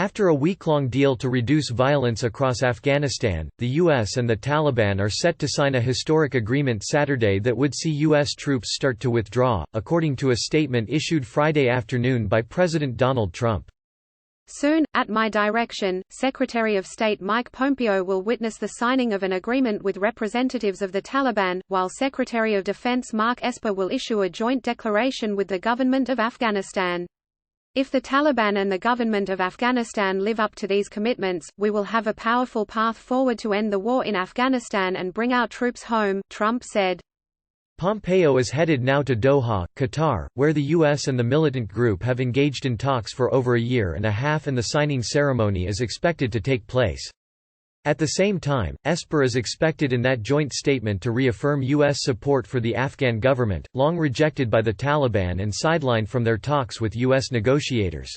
After a week-long deal to reduce violence across Afghanistan, the U.S. and the Taliban are set to sign a historic agreement Saturday that would see U.S. troops start to withdraw, according to a statement issued Friday afternoon by President Donald Trump. Soon, at my direction, Secretary of State Mike Pompeo will witness the signing of an agreement with representatives of the Taliban, while Secretary of Defense Mark Esper will issue a joint declaration with the government of Afghanistan. If the Taliban and the government of Afghanistan live up to these commitments, we will have a powerful path forward to end the war in Afghanistan and bring our troops home, Trump said. Pompeo is headed now to Doha, Qatar, where the U.S. and the militant group have engaged in talks for over a year and a half, and the signing ceremony is expected to take place. At the same time, Esper is expected in that joint statement to reaffirm U.S. support for the Afghan government, long rejected by the Taliban and sidelined from their talks with U.S. negotiators.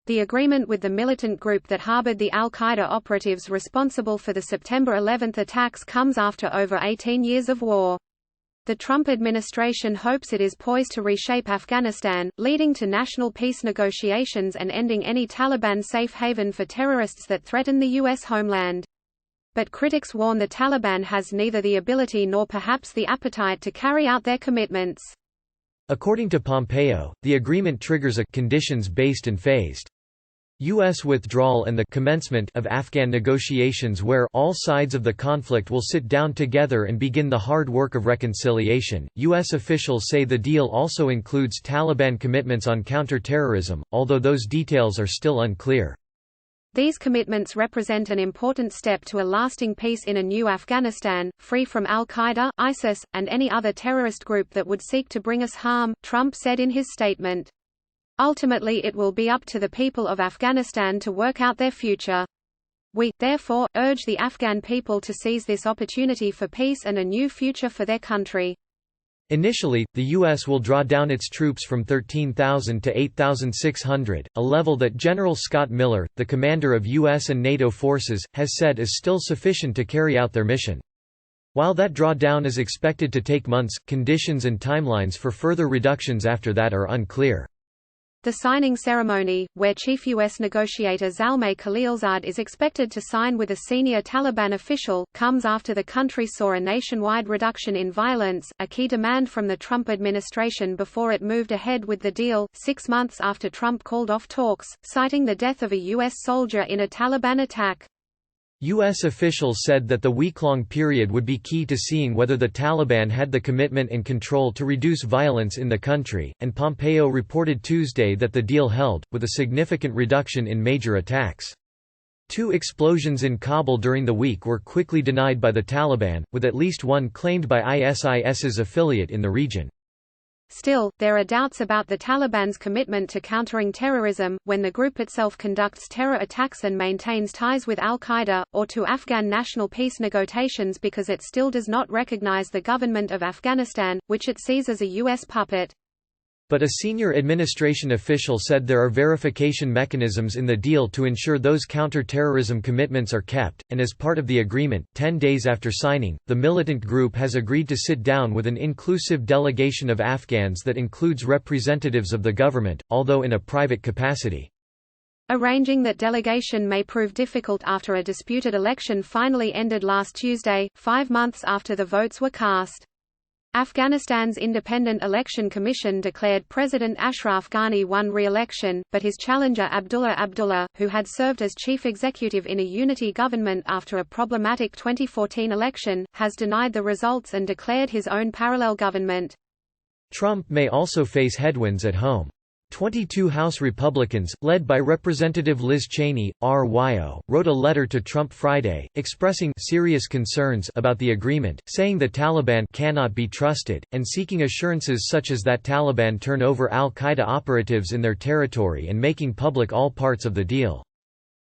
The agreement with the militant group that harbored the al-Qaeda operatives responsible for the September 11 attacks comes after over 18 years of war. The Trump administration hopes it is poised to reshape Afghanistan, leading to national peace negotiations and ending any Taliban safe haven for terrorists that threaten the U.S. homeland. But critics warn the Taliban has neither the ability nor perhaps the appetite to carry out their commitments. According to Pompeo, the agreement triggers a conditions-based and phased U.S. withdrawal and the commencement of Afghan negotiations where all sides of the conflict will sit down together and begin the hard work of reconciliation. U.S. officials say the deal also includes Taliban commitments on counter-terrorism, although those details are still unclear. These commitments represent an important step to a lasting peace in a new Afghanistan, free from al-Qaeda, ISIS, and any other terrorist group that would seek to bring us harm, Trump said in his statement. Ultimately it will be up to the people of Afghanistan to work out their future. We, therefore, urge the Afghan people to seize this opportunity for peace and a new future for their country. Initially, the U.S. will draw down its troops from 13,000 to 8,600, a level that General Scott Miller, the commander of U.S. and NATO forces, has said is still sufficient to carry out their mission. While that drawdown is expected to take months, conditions and timelines for further reductions after that are unclear. The signing ceremony, where Chief U.S. negotiator Zalmay Khalilzad is expected to sign with a senior Taliban official, comes after the country saw a nationwide reduction in violence, a key demand from the Trump administration before it moved ahead with the deal, 6 months after Trump called off talks, citing the death of a U.S. soldier in a Taliban attack. U.S. officials said that the week-long period would be key to seeing whether the Taliban had the commitment and control to reduce violence in the country, and Pompeo reported Tuesday that the deal held, with a significant reduction in major attacks. 2 explosions in Kabul during the week were quickly denied by the Taliban, with at least one claimed by ISIS's affiliate in the region. Still, there are doubts about the Taliban's commitment to countering terrorism, when the group itself conducts terror attacks and maintains ties with al-Qaeda, or to Afghan national peace negotiations because it still does not recognize the government of Afghanistan, which it sees as a U.S. puppet. But a senior administration official said there are verification mechanisms in the deal to ensure those counter-terrorism commitments are kept, and as part of the agreement, 10 days after signing, the militant group has agreed to sit down with an inclusive delegation of Afghans that includes representatives of the government, although in a private capacity. Arranging that delegation may prove difficult after a disputed election finally ended last Tuesday, 5 months after the votes were cast. Afghanistan's Independent Election Commission declared President Ashraf Ghani won re-election, but his challenger Abdullah, who had served as chief executive in a unity government after a problematic 2014 election, has denied the results and declared his own parallel government. Trump may also face headwinds at home. 22 House Republicans, led by Representative Liz Cheney, RYO, wrote a letter to Trump Friday, expressing serious concerns about the agreement, saying the Taliban cannot be trusted, and seeking assurances such as that Taliban turn over al-Qaeda operatives in their territory and making public all parts of the deal.